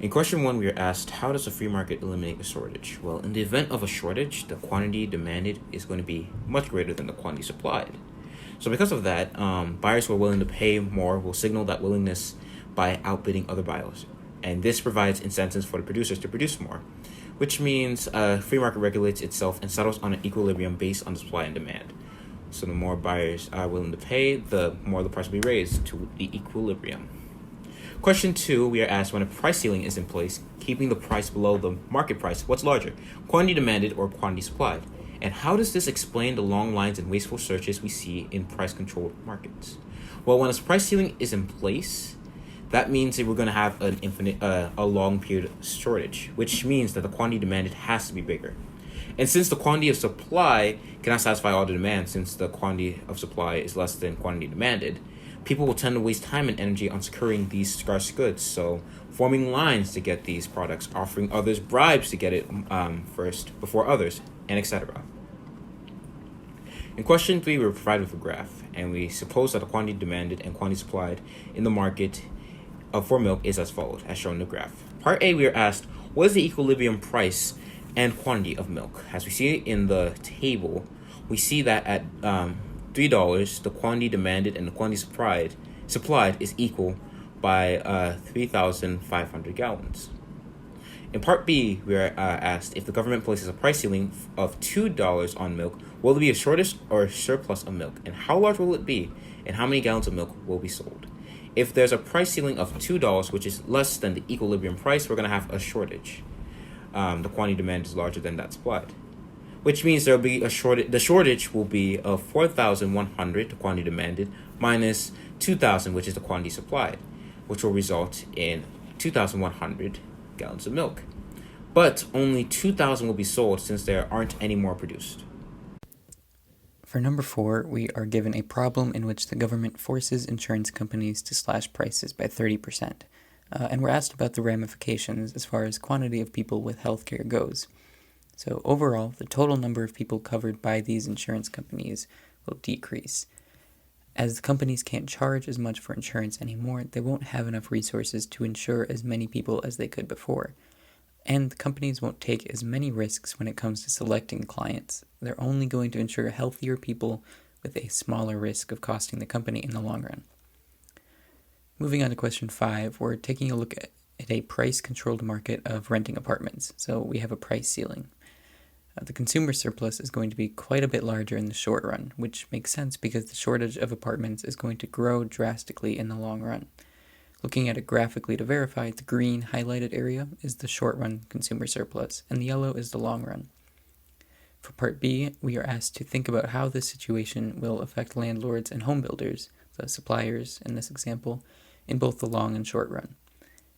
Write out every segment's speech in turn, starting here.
In question 1, we are asked, how does a free market eliminate a shortage? Well, in the event of a shortage, the quantity demanded is going to be much greater than the quantity supplied. So because of that, buyers who are willing to pay more will signal that willingness by outbidding other buyers. And this provides incentives for the producers to produce more, which means free market regulates itself and settles on an equilibrium based on the supply and demand. So the more buyers are willing to pay, the more the price will be raised to the equilibrium. Question 2, we are asked, when a price ceiling is in place, keeping the price below the market price, what's larger, quantity demanded or quantity supplied? And how does this explain the long lines and wasteful searches we see in price-controlled markets? Well, when a price ceiling is in place, that means that we're going to have a long period of shortage, which means that the quantity demanded has to be bigger. And since the quantity of supply cannot satisfy all the demand, since the quantity of supply is less than quantity demanded, people will tend to waste time and energy on securing these scarce goods. So forming lines to get these products, offering others bribes to get it first before others, and etc. In question 3, we were provided with a graph, and we suppose that the quantity demanded and quantity supplied in the market for milk is as followed, as shown in the graph. Part A, we are asked, what is the equilibrium price and quantity of milk? As we see in the table, we see that at $3, the quantity demanded and the quantity supplied is equal by 3,500 gallons. In Part B, we are asked, if the government places a price ceiling of $2 on milk, will there be a shortage or a surplus of milk? And how large will it be? And how many gallons of milk will be sold? If there's a price ceiling of $2, which is less than the equilibrium price, we're going to have a shortage. The quantity demand is larger than that supplied, which means there will be a shortage. The shortage will be of 4,100, the quantity demanded, minus 2,000, which is the quantity supplied, which will result in 2,100 gallons of milk. But only 2,000 will be sold since there aren't any more produced. For number 4, we are given a problem in which the government forces insurance companies to slash prices by 30%. And we're asked about the ramifications as far as quantity of people with healthcare goes. So overall, the total number of people covered by these insurance companies will decrease. As the companies can't charge as much for insurance anymore, they won't have enough resources to insure as many people as they could before. And the companies won't take as many risks when it comes to selecting clients. They're only going to insure healthier people with a smaller risk of costing the company in the long run. Moving on to question 5, we're taking a look at a price-controlled market of renting apartments. So we have a price ceiling. The consumer surplus is going to be quite a bit larger in the short run, which makes sense because the shortage of apartments is going to grow drastically in the long run. Looking at it graphically to verify, the green highlighted area is the short-run consumer surplus, and the yellow is the long run. For Part B, we are asked to think about how this situation will affect landlords and home builders, the suppliers in this example, in both the long and short run.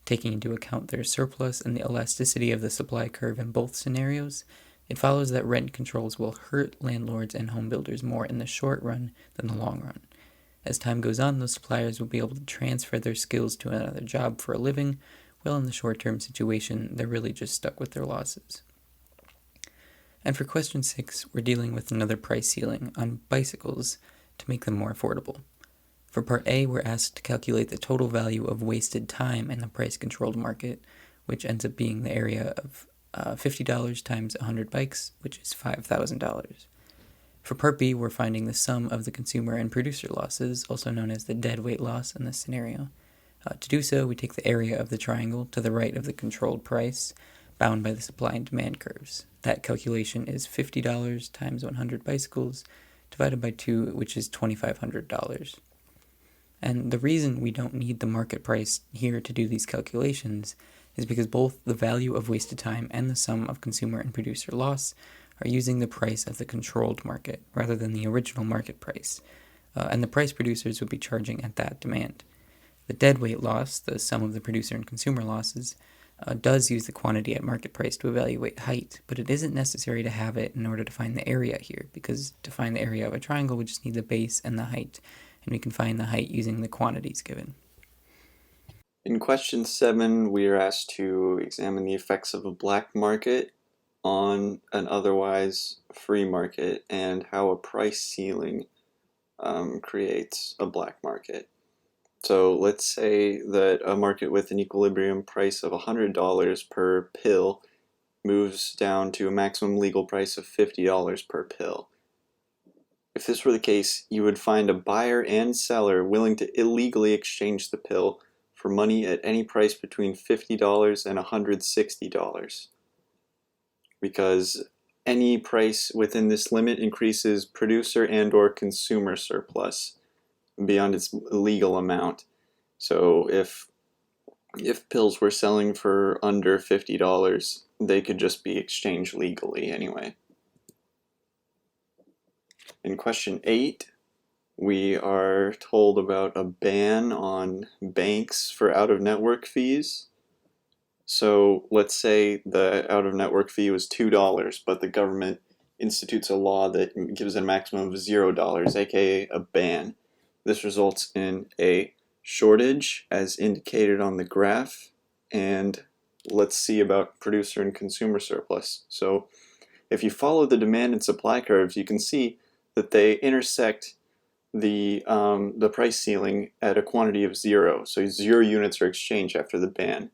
Taking into account their surplus and the elasticity of the supply curve in both scenarios, it follows that rent controls will hurt landlords and home builders more in the short run than the long run. As time goes on, those suppliers will be able to transfer their skills to another job for a living, while in the short-term situation, they're really just stuck with their losses. And for question 6, we're dealing with another price ceiling on bicycles to make them more affordable. For Part A, we're asked to calculate the total value of wasted time in the price-controlled market, which ends up being the area of $50 times 100 bikes, which is $5,000. For Part B, we're finding the sum of the consumer and producer losses, also known as the deadweight loss in this scenario. To do so, we take the area of the triangle to the right of the controlled price, bound by the supply and demand curves. That calculation is $50 times 100 bicycles, divided by 2, which is $2,500. And the reason we don't need the market price here to do these calculations is because both the value of wasted time and the sum of consumer and producer loss are using the price of the controlled market rather than the original market price, and the price producers would be charging at that demand. The deadweight loss, the sum of the producer and consumer losses, does use the quantity at market price to evaluate height, but it isn't necessary to have it in order to find the area here, because to find the area of a triangle we just need the base and the height, and we can find the height using the quantities given. In question 7, we are asked to examine the effects of a black market on an otherwise free market and how a price ceiling creates a black market. So let's say that a market with an equilibrium price of $100 per pill moves down to a maximum legal price of $50 per pill. If this were the case, you would find a buyer and seller willing to illegally exchange the pill for money at any price between $50 and $160, because any price within this limit increases producer and/or consumer surplus beyond its legal amount. So if pills were selling for under $50, they could just be exchanged legally anyway. In question 8, we are told about a ban on banks for out-of-network fees. So let's say the out-of-network fee was $2, but the government institutes a law that gives a maximum of $0, aka a ban. This results in a shortage as indicated on the graph, and let's see about producer and consumer surplus. So if you follow the demand and supply curves, you can see that they intersect the price ceiling at a quantity of 0. So 0 units are exchanged after the ban.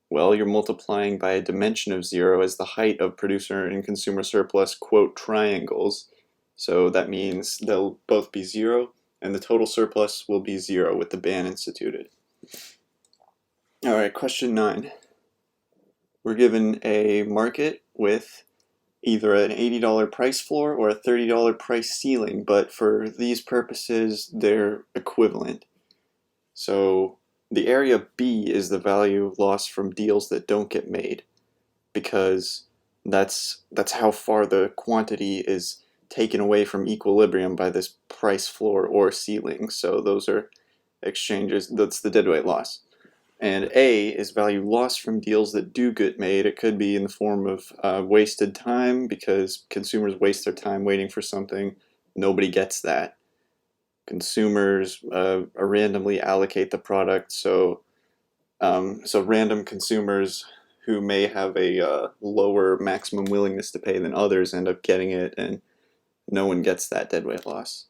Well, you're multiplying by a dimension of 0 as the height of producer and consumer surplus, quote, triangles. So that means they'll both be 0, and the total surplus will be 0 with the ban instituted. Alright, question 9. We're given a market with either an $80 price floor or a $30 price ceiling, but for these purposes, they're equivalent. So the area B is the value lost from deals that don't get made, because that's how far the quantity is taken away from equilibrium by this price floor or ceiling. So those are exchanges, that's the deadweight loss. And A is value lost from deals that do get made. It could be in the form of wasted time, because consumers waste their time waiting for something. Nobody gets that. Consumers randomly allocate the product, so random consumers who may have a lower maximum willingness to pay than others end up getting it, and no one gets that deadweight loss.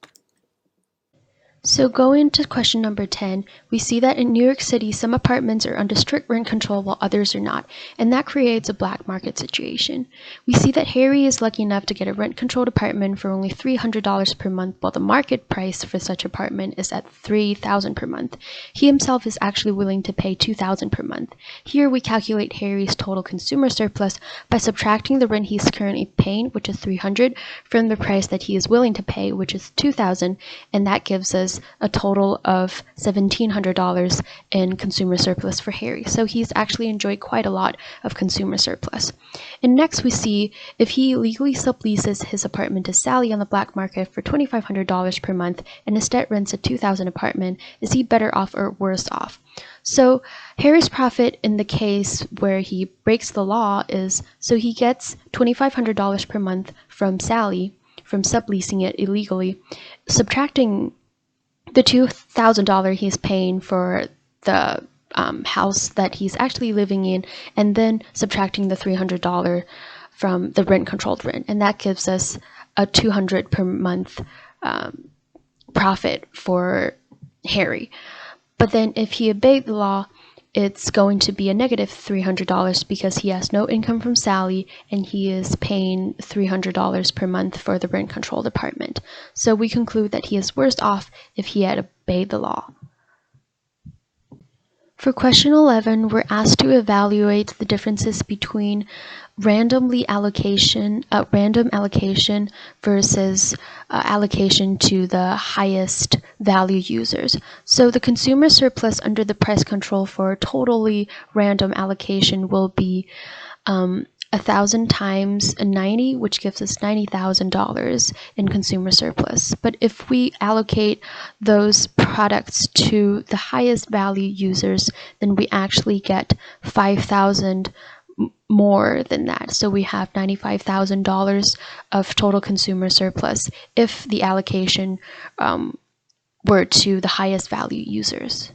So going to question number 10, we see that in New York City, some apartments are under strict rent control while others are not, and that creates a black market situation. We see that Harry is lucky enough to get a rent-controlled apartment for only $300 per month, while the market price for such apartment is at $3,000 per month. He himself is actually willing to pay $2,000 per month. Here we calculate Harry's total consumer surplus by subtracting the rent he's currently paying, which is $300, from the price that he is willing to pay, which is $2,000, and that gives us a total of $1,700 in consumer surplus for Harry. So he's actually enjoyed quite a lot of consumer surplus. And next we see if he legally subleases his apartment to Sally on the black market for $2,500 per month and instead rents a $2,000 apartment, is he better off or worse off? So Harry's profit in the case where he breaks the law is, so he gets $2,500 per month from Sally from subleasing it illegally, subtracting the $2,000 he's paying for the house that he's actually living in, and then subtracting the $300 from the rent-controlled rent, and that gives us a $200 per month profit for Harry. But then if he obeyed the law, it's going to be a negative $300 because he has no income from Sally and he is paying $300 per month for the rent-controlled apartment. So we conclude that he is worse off if he had obeyed the law. For question 11, we're asked to evaluate the differences between random allocation versus allocation to the highest value users. So the consumer surplus under the price control for totally random allocation will be 1,000 times 90, which gives us $90,000 in consumer surplus. But if we allocate those products to the highest value users, then we actually get 5,000 more than that. So we have $95,000 of total consumer surplus if the allocation were to the highest value users.